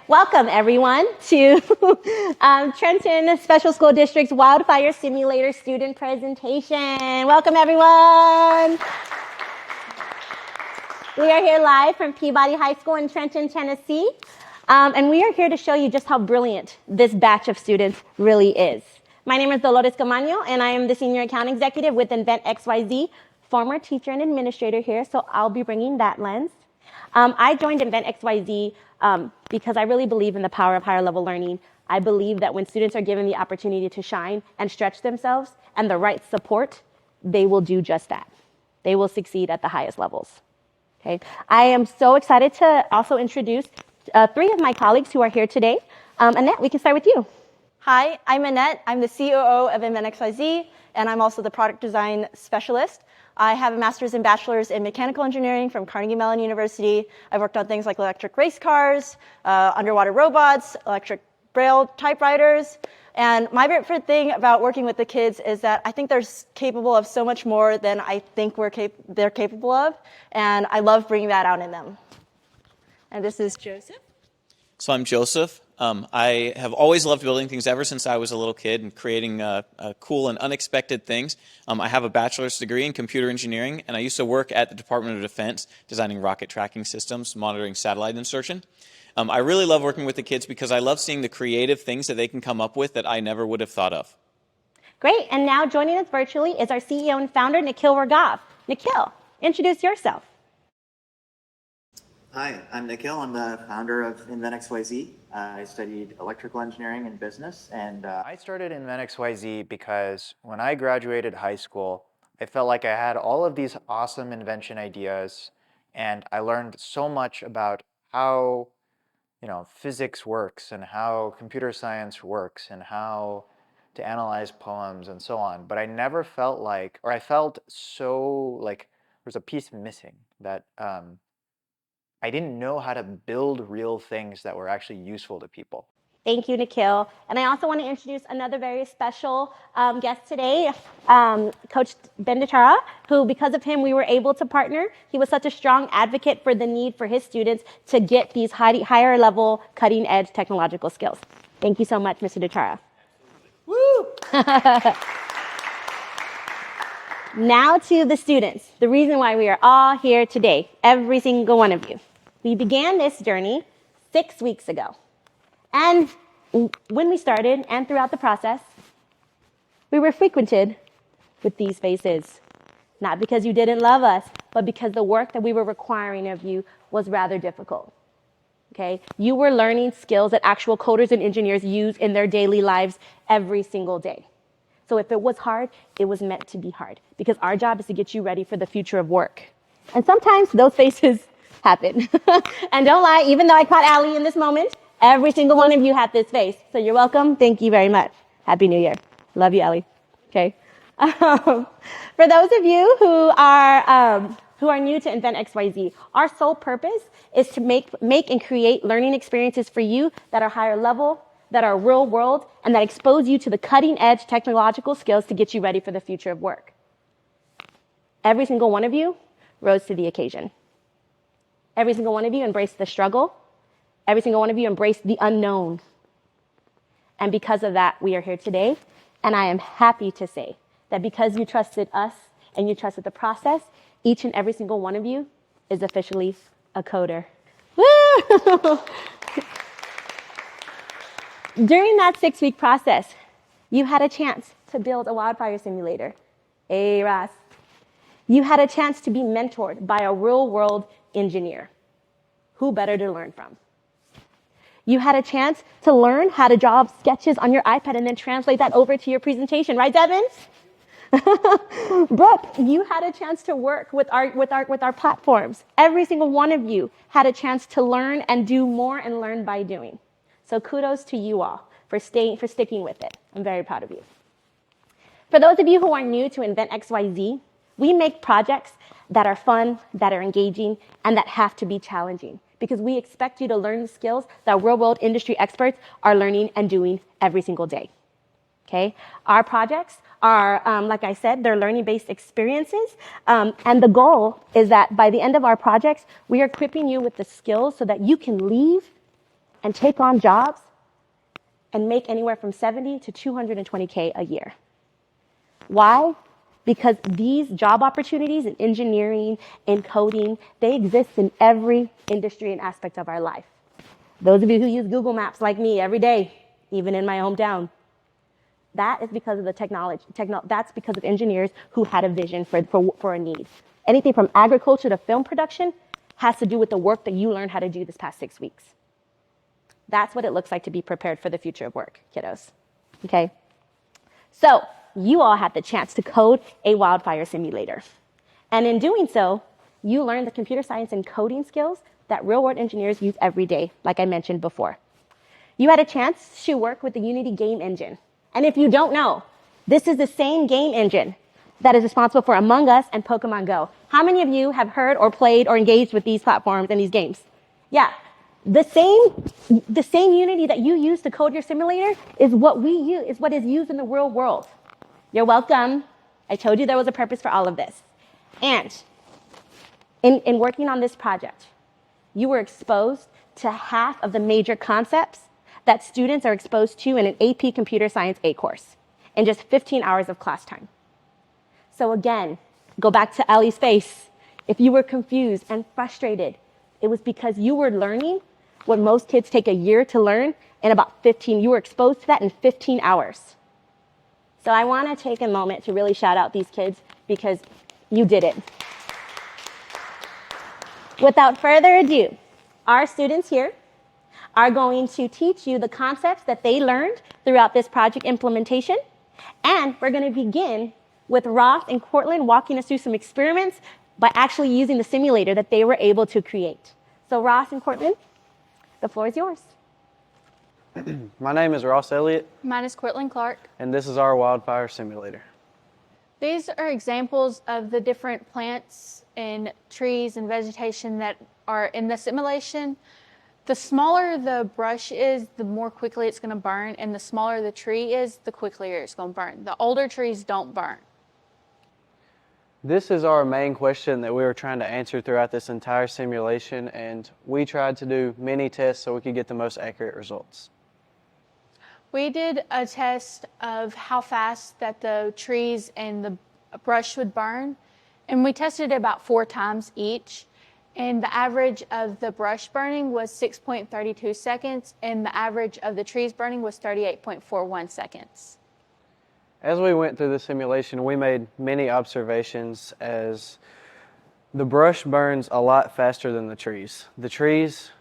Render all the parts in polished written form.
Welcome, everyone, to Trenton Special School District's Wildfire Simulator student presentation. Welcome, everyone. We are here live from Peabody High School in Trenton, Tennessee, and we are here to show you just how brilliant this batch of students really is. My name is Dolores Camaño, and I am the Senior Account Executive with Invent XYZ, former teacher and administrator here, so I'll be bringing that lens. I joined Invent XYZ because I really believe in the power of higher level learning. I believe that when students are given the opportunity to shine and stretch themselves and the right support, they will do just that. They will succeed at the highest levels. Okay. I am so excited to also introduce three of my colleagues who are here today. Annette, we can start with you. Hi, I'm Annette. I'm the COO of Invent XYZ, and I'm also the product design specialist. I have a master's and bachelor's in mechanical engineering from Carnegie Mellon University. I've worked on things like electric race cars, underwater robots, electric braille typewriters. And my favorite thing about working with the kids is that I think they're capable of so much more than I think they're capable of. And I love bringing that out in them. And this is Joseph. So I'm Joseph. I have always loved building things ever since I was a little kid and creating cool and unexpected things. I have a bachelor's degree in computer engineering, and I used to work at the Department of Defense designing rocket tracking systems, monitoring satellite insertion. I really love working with the kids because I love seeing the creative things that they can come up with that I never would have thought of. Great, and now joining us virtually is our CEO and founder, Nikhil Raghav. Nikhil, introduce yourself. Hi, I'm Nikhil. I'm the founder of Invent XYZ. I studied electrical engineering and business, and I started Invent XYZ because when I graduated high school, I felt like I had all of these awesome invention ideas, and I learned so much about how physics works and how computer science works and how to analyze poems and so on. But I never felt like, or I felt so like there's a piece missing that I didn't know how to build real things that were actually useful to people. Thank you, Nikhil. And I also want to introduce another very special guest today, Coach Ben DeChara, who, because of him, we were able to partner. He was such a strong advocate for the need for his students to get these higher level, cutting edge technological skills. Thank you so much, Mr. DeChara. Woo! Now to the students, the reason why we are all here today, every single one of you. We began this journey 6 weeks ago. And when we started and throughout the process, we were frequented with these faces. Not because you didn't love us, but because the work that we were requiring of you was rather difficult. Okay? You were learning skills that actual coders and engineers use in their daily lives every single day. So if it was hard, it was meant to be hard, because our job is to get you ready for the future of work. And sometimes those faces happen. And don't lie, even though I caught Allie in this moment, every single one of you had this face. So you're welcome. Thank you very much. Happy New Year. Love you, Allie. Okay. For those of you who are new to Invent XYZ, our sole purpose is to make and create learning experiences for you that are higher level, that are real world, and that expose you to the cutting edge technological skills to get you ready for the future of work. Every single one of you rose to the occasion. Every single one of you embraced the struggle. Every single one of you embraced the unknown. And because of that, we are here today. And I am happy to say that because you trusted us and you trusted the process, each and every single one of you is officially a coder. Woo! During that 6-week process, you had a chance to build a wildfire simulator. Hey, Ross. You had a chance to be mentored by a real-world engineer. Who better to learn from? You had a chance to learn how to draw sketches on your iPad and then translate that over to your presentation, right, Devin? Brooke, you had a chance to work with our platforms. Every single one of you had a chance to learn and do more and learn by doing. So kudos to you all for sticking with it. I'm very proud of you. For those of you who are new to Invent XYZ, we make projects that are fun, that are engaging, and that have to be challenging, because we expect you to learn the skills that real-world industry experts are learning and doing every single day. Okay? Our projects are, like I said, they're learning-based experiences, and the goal is that by the end of our projects, we are equipping you with the skills so that you can leave and take on jobs and make anywhere from 70 to 220K a year. Why? Because these job opportunities in engineering, in coding, they exist in every industry and aspect of our life. Those of you who use Google Maps like me every day, even in my hometown, that is because of the technology. That's because of engineers who had a vision for a need. Anything from agriculture to film production has to do with the work that you learned how to do this past 6 weeks. That's what it looks like to be prepared for the future of work, kiddos. Okay? So, you all had the chance to code a wildfire simulator. And in doing so, you learned the computer science and coding skills that real-world engineers use every day, like I mentioned before. You had a chance to work with the Unity game engine. And if you don't know, this is the same game engine that is responsible for Among Us and Pokemon Go. How many of you have heard or played or engaged with these platforms and these games? Yeah. The same Unity that you use to code your simulator is what is used in the real world. You're welcome. I told you there was a purpose for all of this. And in working on this project, you were exposed to half of the major concepts that students are exposed to in an AP Computer Science A course in just 15 hours of class time. So again, go back to Ellie's face. If you were confused and frustrated, it was because you were learning what most kids take a year to learn in about 15. You were exposed to that in 15 hours. So I want to take a moment to really shout out these kids because you did it. Without further ado, our students here are going to teach you the concepts that they learned throughout this project implementation. And we're going to begin with Ross and Cortland walking us through some experiments by actually using the simulator that they were able to create. So Ross and Cortland, the floor is yours. My name is Ross Elliott, Mine is Cortland Clark. and this is our wildfire simulator. These are examples of the different plants and trees and vegetation that are in the simulation. The smaller the brush is, the more quickly it's going to burn, and the smaller the tree is, the quicker it's going to burn. The older trees don't burn. This is our main question that we were trying to answer throughout this entire simulation, and we tried to do many tests so we could get the most accurate results. We did a test of how fast that the trees and the brush would burn, and we tested it about 4 times each. And the average of the brush burning was 6.32 seconds, and the average of the trees burning was 38.41 seconds. As we went through the simulation, we made many observations as the brush burns a lot faster than the trees. The trees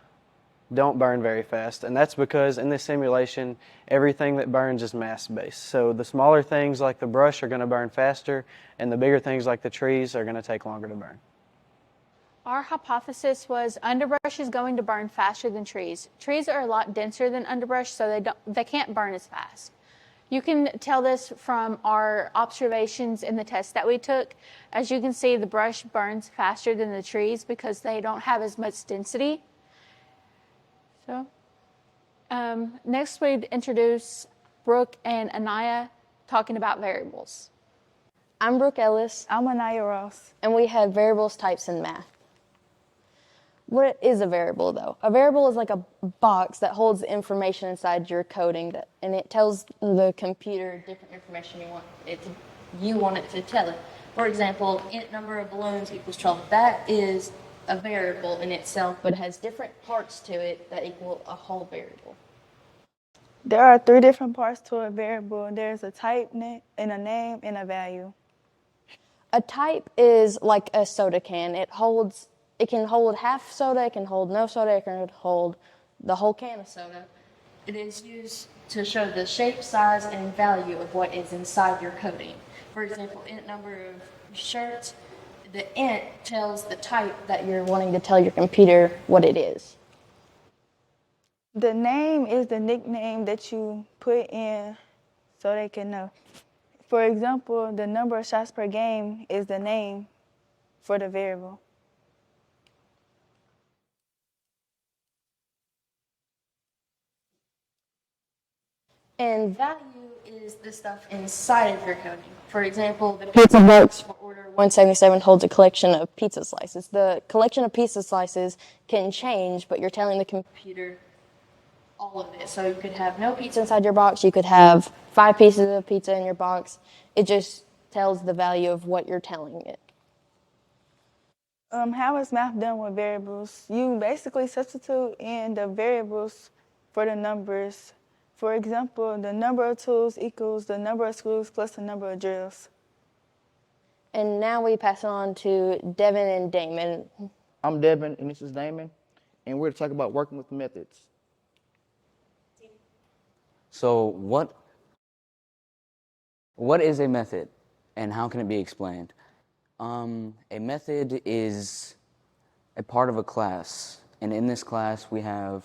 don't burn very fast, and that's because in this simulation, everything that burns is mass-based. So the smaller things like the brush are going to burn faster, and the bigger things like the trees are going to take longer to burn. Our hypothesis was underbrush is going to burn faster than trees. Trees are a lot denser than underbrush, so they can't burn as fast. You can tell this from our observations in the test that we took. As you can see, the brush burns faster than the trees because they don't have as much density. So, next we'd introduce Brooke and Anaya talking about variables. I'm Brooke Ellis, I'm Anaya Ross. and we have variables types in math. What is a variable, though? A variable is like a box that holds the information inside your coding, and it tells the computer different information you want it to tell it. For example, int number of balloons equals 12. That is a variable in itself, but it has different parts to it that equal a whole variable. There are 3 different parts to a variable. There's a type, and a name, and a value. A type is like a soda can. It can hold half soda, it can hold no soda, it can hold the whole can of soda. It is used to show the shape, size, and value of what is inside your coding. For example, int number of shirts, the int tells the type that you're wanting to tell your computer what it is. The name is the nickname that you put in so they can know. For example, the number of shots per game is the name for the variable. And value is the stuff inside of your coding. For example, the pizza box for order 177 holds a collection of pizza slices. The collection of pizza slices can change, but you're telling the computer all of it. So you could have no pizza inside your box. You could have 5 pieces of pizza in your box. It just tells the value of what you're telling it. How is math done with variables? You basically substitute in the variables for the numbers. For example, the number of tools equals the number of screws plus the number of drills. And now we pass it on to Devin and Damon. I'm Devin, and this is Damon, and we're to talk about working with methods. So what is a method, and how can it be explained? A method is a part of a class, and in this class we have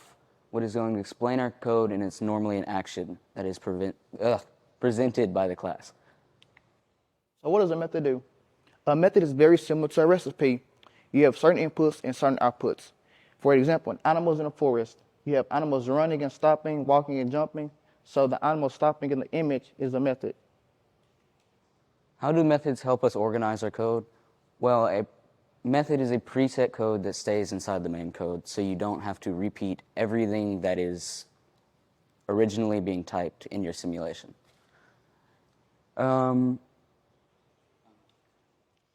what is going to explain our code, and it's normally an action that is presented by the class. So what does a method do? A method is very similar to a recipe. You have certain inputs and certain outputs. For example, in animals in a forest, you have animals running and stopping, walking and jumping. So the animal stopping in the image is a method. How do methods help us organize our code? Well, a method is a preset code that stays inside the main code, so you don't have to repeat everything that is originally being typed in your simulation.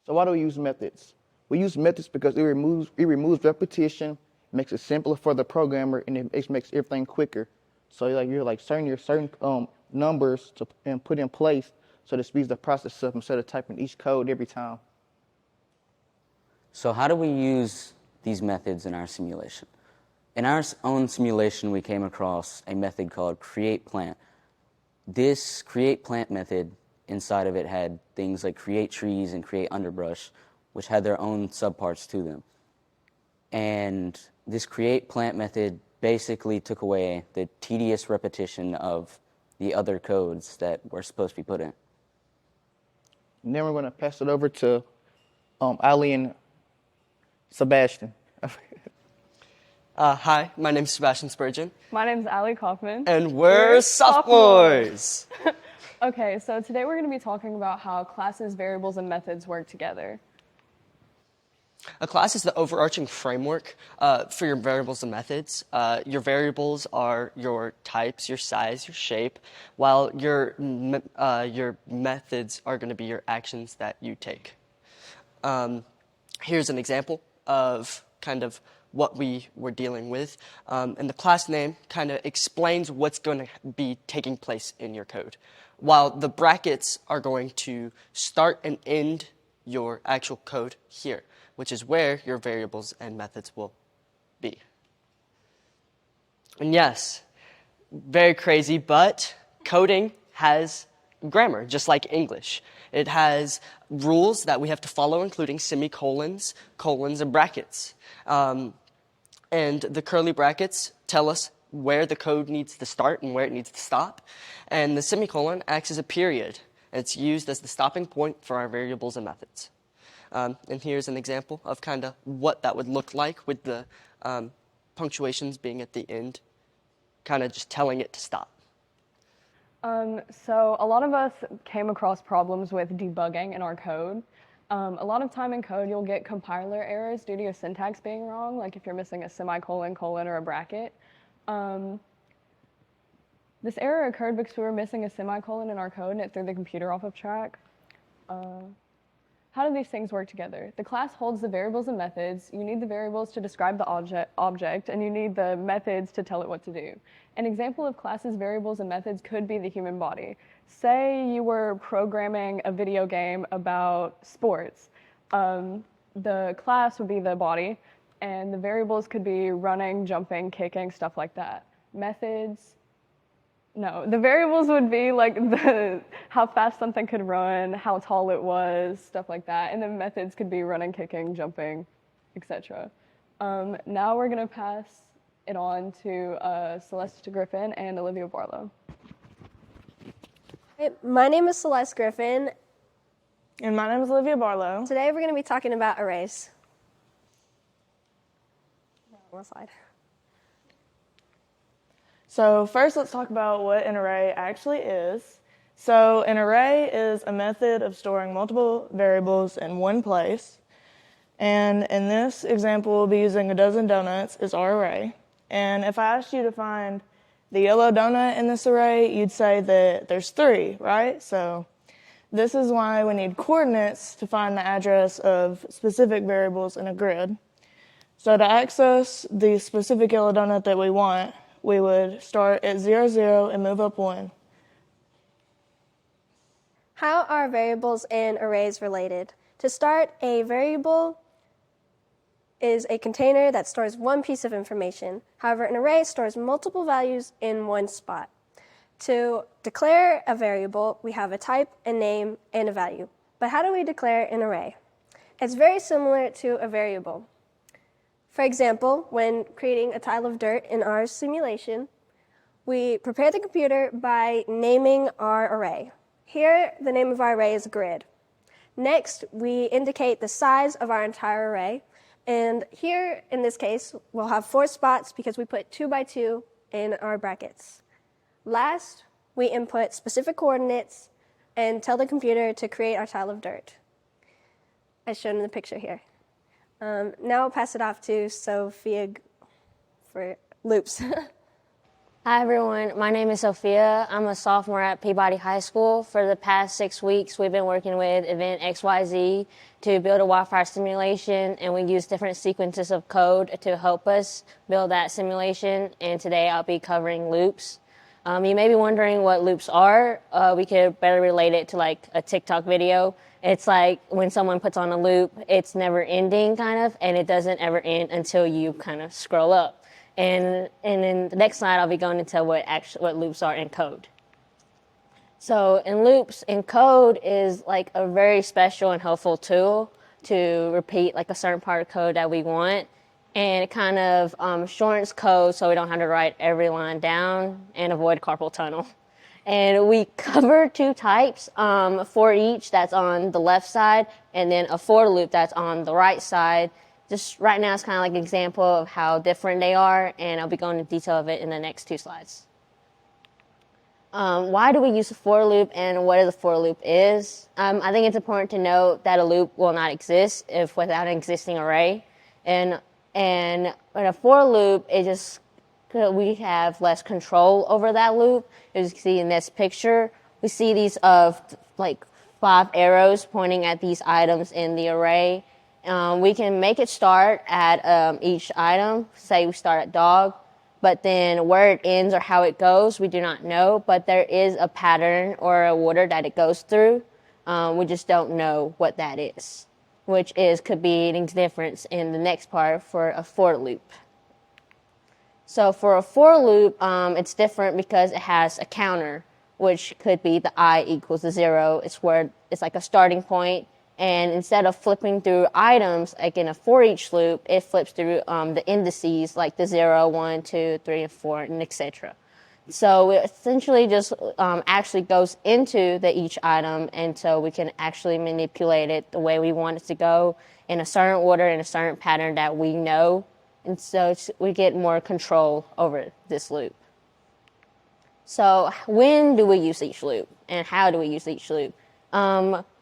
So why do we use methods? We use methods because it removes repetition, makes it simpler for the programmer, and it makes everything quicker. So you're certain numbers to put in place, so that speeds the process up instead of typing each code every time. So how do we use these methods in our simulation? In our own simulation, we came across a method called create plant. This create plant method, inside of it had things like create trees and create underbrush, which had their own subparts to them. And this create plant method basically took away the tedious repetition of the other codes that were supposed to be put in. And then we're going to pass it over to Ali and Sebastian. Hi, my name's Sebastian Spurgeon. My name's Ali Kaufman. And we're sophomores. Okay, so today we're going to be talking about how classes, variables, and methods work together. A class is the overarching framework for your variables and methods. Your variables are your types, your size, your shape, while your methods are going to be your actions that you take. Here's an example of kind of what we were dealing with. And the class name kind of explains what's going to be taking place in your code, while the brackets are going to start and end your actual code here, which is where your variables and methods will be. And yes, very crazy, but coding has grammar, just like English. It has rules that we have to follow, including semicolons, colons, and brackets. And the curly brackets tell us where the code needs to start and where it needs to stop. And the semicolon acts as a period. It's used as the stopping point for our variables and methods. And here's an example of kind of what that would look like with the punctuations being at the end, kind of just telling it to stop. So a lot of us came across problems with debugging in our code. A lot of time in code, you'll get compiler errors due to your syntax being wrong, like if you're missing a semicolon, colon, or a bracket. This error occurred because we were missing a semicolon in our code and it threw the computer off of track. How do these things work together? The class holds the variables and methods. You need the variables to describe the object, and you need the methods to tell it what to do. An example of classes, variables, and methods could be the human body. Say you were programming a video game about sports. The class would be the body, and the variables could be running, jumping, kicking, stuff like that. Methods, no, the variables would be like how fast something could run, how tall it was, stuff like that. And the methods could be running, kicking, jumping, etc. Now we're going to pass it on to Celeste Griffin and Olivia Barlow. Hey, my name is Celeste Griffin. And my name is Olivia Barlow. Today we're going to be talking about arrays. One slide. So first, let's talk about what an array actually is. So an array is a method of storing multiple variables in one place. And in this example, we'll be using a dozen donuts as our array. And if I asked you to find the yellow donut in this array, you'd say that there's 3, right? So this is why we need coordinates to find the address of specific variables in a grid. So to access the specific yellow donut that we want, we would start at 0, 0 and move up 1. How are variables and arrays related? To start, a variable is a container that stores one piece of information. However, an array stores multiple values in one spot. To declare a variable, we have a type, a name, and a value. But how do we declare an array? It's very similar to a variable. For example, when creating a tile of dirt in our simulation, we prepare the computer by naming our array. Here, the name of our array is grid. Next, we indicate the size of our entire array. And here, in this case, we'll have 4 spots because we put 2 by 2 in our brackets. Last, we input specific coordinates and tell the computer to create our tile of dirt, as shown in the picture here. Now I'll pass it off to Sophia for loops. Hi everyone, my name is Sophia. I'm a sophomore at Peabody High School. For the past 6 weeks, we've been working with Event XYZ to build a wildfire simulation, and we use different sequences of code to help us build that simulation, and today I'll be covering loops. You may be wondering what loops are. We could better relate it to like a TikTok video. It's like when someone puts on a loop, it's never ending kind of, and it doesn't ever end until you kind of scroll up. And in the next slide, I'll be going into what loops are in code. So in loops, in code is like a very special and helpful tool to repeat like a certain part of code that we want. And it kind of shortens code so we don't have to write every line down and avoid carpal tunnel. And we cover 2 types, for each that's on the left side, and then a for loop that's on the right side. Just right now, it's kind of like an example of how different they are, and I'll be going into detail of it in the next 2 slides. Why do we use a for loop, and what a for loop is? I think it's important to note that a loop will not exist without an existing array. And in a for loop, we have less control over that loop. As you can see in this picture, we see these like 5 arrows pointing at these items in the array. We can make it start at each item. Say we start at dog, but then where it ends or how it goes, we do not know. But there is a pattern or a order that it goes through. We just don't know what that is, which could be a difference in the next part for a for loop. So for a for loop, it's different because it has a counter, which could be the I equals the 0. It's where it's like a starting point. And instead of flipping through items, like in a for each loop, it flips through the indices like the 0, 1, 2, 3, and 4, and etc. So it essentially just actually goes into each item, and so we can actually manipulate it the way we want it to go in a certain order, in a certain pattern that we know. And so we get more control over this loop. So when do we use each loop, and how do we use each loop?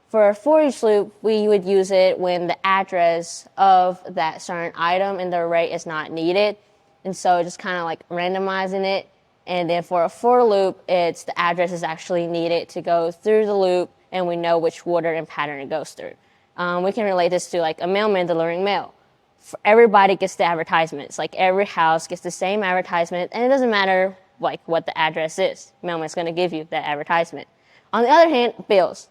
For each loop, we would use it when the address of that certain item in the array is not needed. And so just kind of like randomizing it. And then for a for loop, it's the address is actually needed to go through the loop, and we know which order and pattern it goes through. We can relate this to like a mailman delivering mail. Everybody gets the advertisements. Like every house gets the same advertisement, and it doesn't matter like what the address is. Mailman's going to give you that advertisement. On the other hand, bills.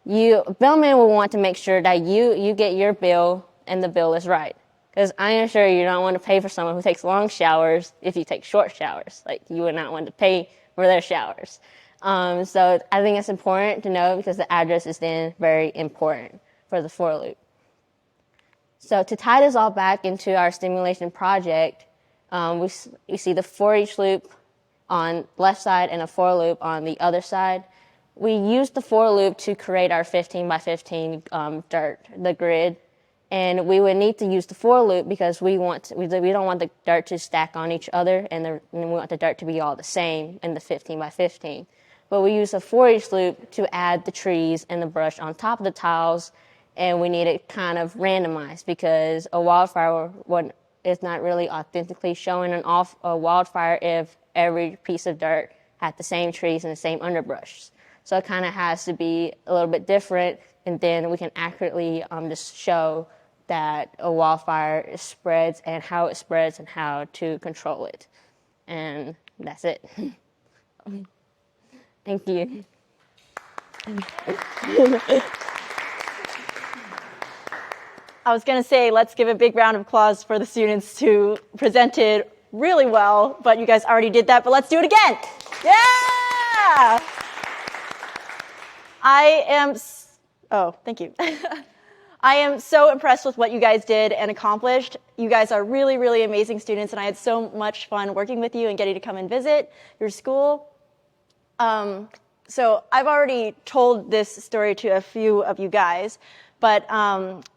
Bellman will want to make sure that you get your bill and the bill is right. Because I am sure you don't want to pay for someone who takes long showers if you take short showers. Like you would not want to pay for their showers. So I think it's important to know because the address is then very important for the for loop. So to tie this all back into our simulation project, we see the for each loop on the left side and a for loop on the other side. We used the for loop to create our 15 by 15 the grid, and we would need to use the for loop because we don't want the dirt to stack on each other, and we want the dirt to be all the same in the 15 by 15. But we use a for each loop to add the trees and the brush on top of the tiles, and we need it kind of randomized because a wildfire it's not really authentically showing a wildfire if every piece of dirt had the same trees and the same underbrush. So it kind of has to be a little bit different, and then we can accurately just show that a wildfire spreads and how it spreads and how to control it. And that's it. Thank you. I was going to say, let's give a big round of applause for the students who presented really well, but you guys already did that, but let's do it again. Yeah! Thank you. I am so impressed with what you guys did and accomplished. You guys are really, really amazing students, and I had so much fun working with you and getting to come and visit your school. So I've already told this story to a few of you guys, but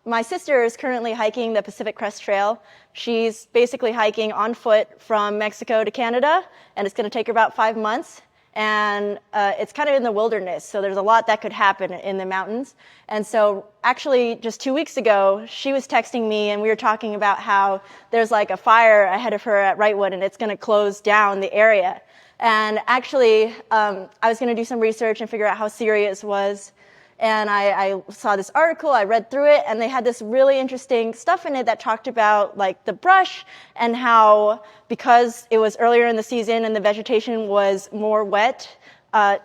my sister is currently hiking the Pacific Crest Trail. She's basically hiking on foot from Mexico to Canada, and it's going to take her about 5 months. And it's kind of in the wilderness, so there's a lot that could happen in the mountains. And so actually just 2 weeks ago, she was texting me, and we were talking about how there's like a fire ahead of her at Wrightwood, and it's going to close down the area. And actually, I was going to do some research and figure out how serious it was. And I saw this article, I read through it, and they had this really interesting stuff in it that talked about like the brush and how because it was earlier in the season and the vegetation was more wet,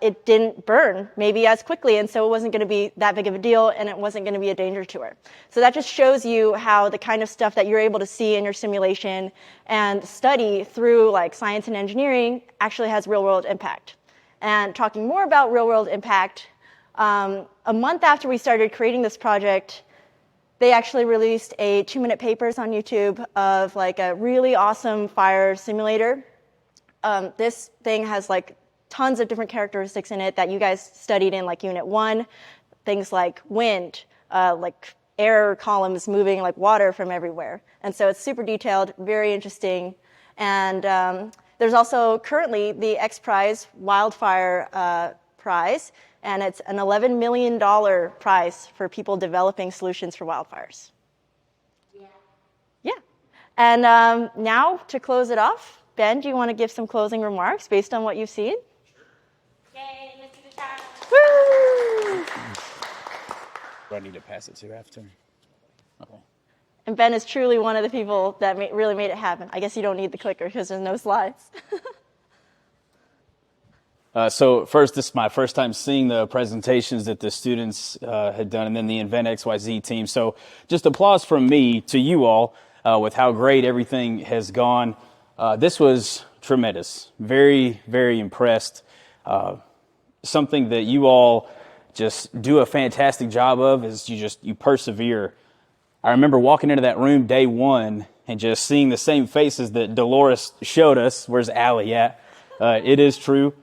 it didn't burn maybe as quickly, and so it wasn't going to be that big of a deal, and it wasn't going to be a danger to her. So that just shows you how the kind of stuff that you're able to see in your simulation and study through like science and engineering actually has real-world impact. And talking more about real-world impact, a month after we started creating this project, they actually released a 2-minute papers on YouTube of like a really awesome fire simulator. This thing has like tons of different characteristics in it that you guys studied in like Unit 1, things like wind, like air columns moving like water from everywhere. And so it's super detailed, very interesting. And there's also currently the X Prize Wildfire Prize, and it's an $11 million prize for people developing solutions for wildfires. Yeah. And now, to close it off, Ben, do you want to give some closing remarks based on what you've seen? Yay, Mr. Bashar. Woo! Do I need to pass it to after? Okay. And Ben is truly one of the people that really made it happen. I guess you don't need the clicker because there's no slides. So first, this is my first time seeing the presentations that the students had done, and then the Invent XYZ team. So just applause from me to you all with how great everything has gone. This was tremendous. Very, very impressed. Something that you all just do a fantastic job of is you persevere. I remember walking into that room day one and just seeing the same faces that Dolores showed us. Where's Allie at? It is true.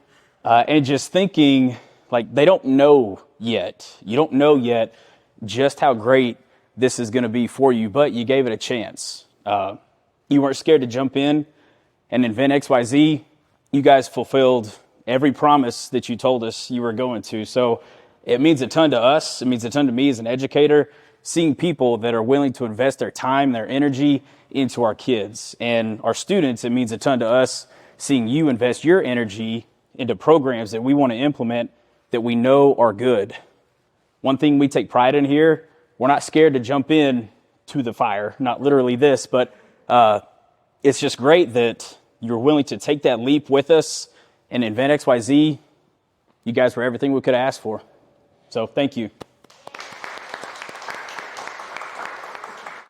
And just thinking, like, they don't know yet. You don't know yet just how great this is going to be for you, but you gave it a chance. You weren't scared to jump in and invent XYZ. You guys fulfilled every promise that you told us you were going to. So it means a ton to us. It means a ton to me as an educator, seeing people that are willing to invest their time, their energy into our kids. And our students, it means a ton to us, seeing you invest your energy into programs that we want to implement that we know are good. One thing we take pride in here, we're not scared to jump in to the fire, not literally this, but it's just great that you're willing to take that leap with us and invent XYZ. You guys were everything we could ask for. So thank you.